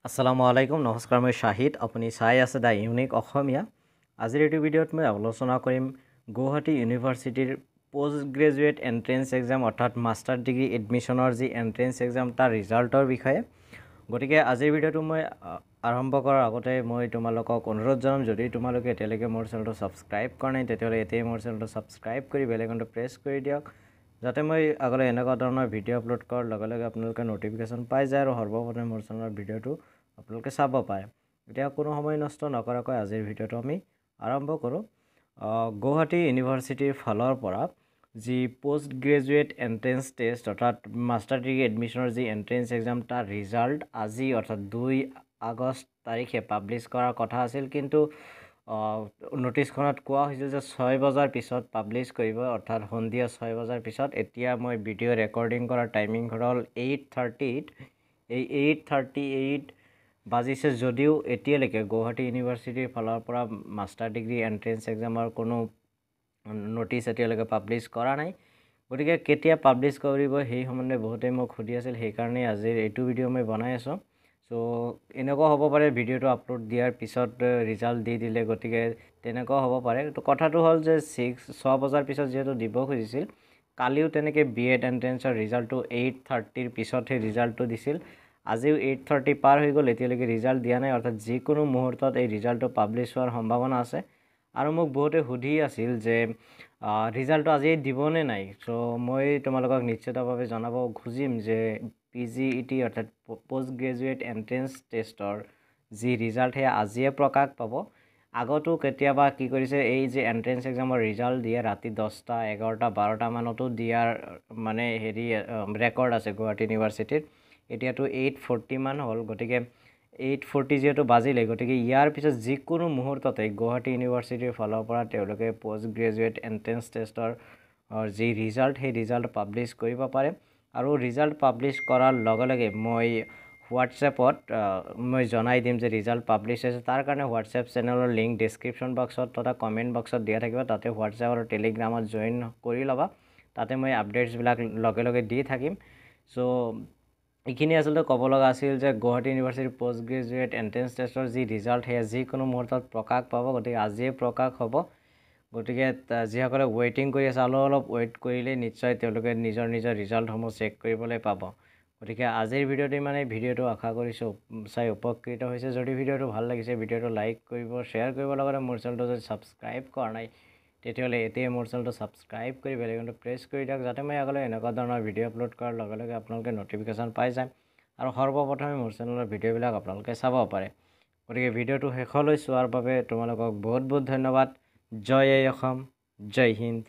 আসসালামু আলাইকুম নমস্কাৰ মই শাহিদ আপুনি চাই আছে দা ইউনিক অসমীয়া আজিৰ এই ভিডিঅ'ত মই আলোচনা কৰিম গুৱাহাটী ইউনিভাৰ্চিটিৰ পোষ্ট গ্ৰেজুৱেট এন্ট্ৰেন্স এক্সাম অৰ্থাৎ মাষ্টাৰ ডিগ্ৰী এডমিশনৰ যি এন্ট্ৰেন্স এক্সাম তাৰ ৰিজাল্টৰ বিষয়ে গতিকে আজিৰ ভিডিঅ'টো মই আৰম্ভ কৰাৰ আগতে মই তোমালোকক অনুৰোধ জনাম যদি তোমালোকে এতিয়ালৈকে মোৰ চেনেলটো ছাবস্ক্ৰাইব কৰা নাই তেতিয়াহ'লে এতিয়াই মোৰ চেনেলটো ছাবস্ক্ৰাইব কৰি বেল আইকনটো প্ৰেছ কৰি দিয়ক যাতে মই আগলৈ এনেকুৱা ধৰণৰ ভিডিঅ' আপলোড কৰাৰ লগে লগে আপোনালোকে ন'টিফিকেশ্যন পাই যায় আৰু সৰ্বপ্ৰথমে মোৰ চেনেলৰ ভিডিঅ'টো আপোনালোকে চাব পাৰে এতিয়া কোনো সময় নষ্ট নকৰাকৈ আজিৰ ভিডিঅ'টো আমি আৰম্ভ কৰোঁ গুৱাহাটী ইউনিভাৰ্চিটিৰ ফালৰ পৰা যি পোষ্ট গ্ৰেজুৱেট এন্ট্ৰেন্স টেষ্ট অৰ্থাৎ মাষ্টাৰ ডিগ্ৰী এডমিশনৰ যি এন্ট্ৰেন্স এক্সাম তাৰ ৰিজাল্ট আজি অৰ্থাৎ 2 আগষ্ট তাৰিখে পাব্লিছ কৰাৰ কথা আছিল কিন্তু নটিছখনত কোৱা হৈছিল যে 6 বজাৰ পিছত পাব্লিছ কৰিব অৰ্থাৎ সন্ধিয়া 6 বজাৰ পিছত এতিয়া মই ভিডিঅ' ৰেকৰ্ডিং কৰাৰ টাইমিং হ'ল 8:30 এই 8:38 বাজিছে যদিও এতিয়ালৈকে গুৱাহাটী ইউনিভাৰ্চিটিৰ ফালৰ পৰা মাষ্টাৰ ডিগ্ৰী এন্ট্ৰেন্স এক্সামৰ কোনো নটিছ এতিয়ালৈকে পাব্লিছ কৰা নাই গতিকে কেতিয়া পাব্লিছ কৰিব সেই সম্বন্ধে বহুতে মোক সুধি আছিল সেইকাৰণে আজিৰ এইটো ভিডিঅ' মই বনাই আছোঁ সো এনেকুৱা হ'ব পাৰে ভিডিঅ'টো আপলোড দিয়াৰ পিছত ৰিজাল্ট দি দিলে গতিকে তেনেকুৱা হ'ব পাৰে তো কথাটো হ'ল যে 6 বজাৰ পিছত যেহেতু দিব খুজিছিল কালিও তেনেকৈ বিএড এন্ট্ৰেন্সৰ ৰিজাল্টটো 8:30 পিছতহে ৰিজাল্টটো দিছিল আজিও 8:30 পাৰ হৈ গ'ল এতিয়ালৈকে ৰিজাল্ট দিয়া নাই অৰ্থাৎ যিকোনো মুহূৰ্তত এই ৰিজাল্টটো পাব্লিছ হোৱাৰ সম্ভাৱনা আছে আৰু মোক বহুতে সুধি আছিল যে ৰিজাল্টটো আজিয়ে দিবনে নাই সো মই তোমালোকক নিশ্চিতভাৱে জনাব খুজিম যে PGET অৰ্থাৎ পোষ্ট গ্ৰেজুৱেট এন্ট্ৰেন্স টেষ্টৰ যি ৰিজাল্ট সেয়া আজিয়ে প্ৰকাশ পাব আগতো কেতিয়াবা কি কৰিছে এই যে এন্ট্ৰেন্স এক্সামৰ ৰিজাল্ট দিয়ে ৰাতি 10টা 11টা 12টা মানতো দিয়াৰ মানে হেৰি ৰেকৰ্ড আছে গুৱাহাটী ইউনিভাৰ্চিটিত এতিয়াতো 8:40 মান হ'ল গতিকে 8:40 যেহেতু বাজিলে গতিকে ইয়াৰ পিছত যিকোনো মুহূৰ্ততে গুৱাহাটী ইউনিভাৰ্চিটিৰ ফালৰ পৰা তেওঁলোকে পোষ্ট গ্ৰেজুৱেট এন্ট্ৰেন্স টেষ্টৰ যি ৰিজাল্ট সেই ৰিজাল্ট পাব্লিছ কৰিব পাৰে আৰু ৰিজাল্ট পাব্লিছ কৰাৰ লগে লগে মই হোৱাটছএপত মই জনাই দিম যে ৰিজাল্ট পাব্লিছ হৈছে তাৰ কাৰণে হোৱাটছএপ চেনেলৰ লিংক ডেছক্ৰিপশ্যন বক্সত তথা কমেণ্ট বক্সত দিয়া থাকিব তাতে হোৱাটছএপ আৰু টেলিগ্ৰামত জইন কৰি ল'বা তাতে মই আপডেটছবিলাক লগে লগে দি থাকিম সো এইখিনি আচলতে ক'ব লগা আছিল যে গুৱাহাটী ইউনিভাৰ্চিটিৰ পোষ্ট গ্ৰেজুৱেট এন্ট্ৰেন্স টেষ্টৰ যি ৰিজাল্ট সেয়া যিকোনো মুহূৰ্তত প্ৰকাশ পাব গতিকে আজিয়ে প্ৰকাশ হ'ব গতিকে যিসকলে ৱেইটিং কৰি আছে অলপ ৱেইট কৰিলে নিশ্চয় তেওঁলোকে নিজৰ ৰিজাল্টসমূহ চেক কৰিবলৈ পাব গতিকে আজিৰ ভিডিঅ'টো মানে ভিডিঅ'টো আশা কৰিছোঁ চাই উপকৃত হৈছে যদি ভিডিঅ'টো ভাল লাগিছে ভিডিঅ'টো লাইক কৰিব শ্বেয়াৰ কৰিব লগতে মোৰ চেনেলটো যদি ছাবস্ক্ৰাইব কৰা নাই তেতিয়াহ'লে এতিয়াই মোৰ চেনেলটো ছাবস্ক্ৰাইব কৰি বেল আইকনটো প্ৰেছ কৰি দিয়ক যাতে মই আগলৈ এনেকুৱা ধৰণৰ ভিডিঅ' আপলোড কৰাৰ লগে লগে আপোনালোকে ন'টিফিকেশ্যন পাই যায় আৰু সৰ্বপ্ৰথমে মোৰ চেনেলৰ ভিডিঅ'বিলাক আপোনালোকে চাব পাৰে গতিকে ভিডিঅ'টো শেষলৈ চোৱাৰ বাবে তোমালোকক বহুত বহুত ধন্যবাদ জয় অসম জয় হিন্দ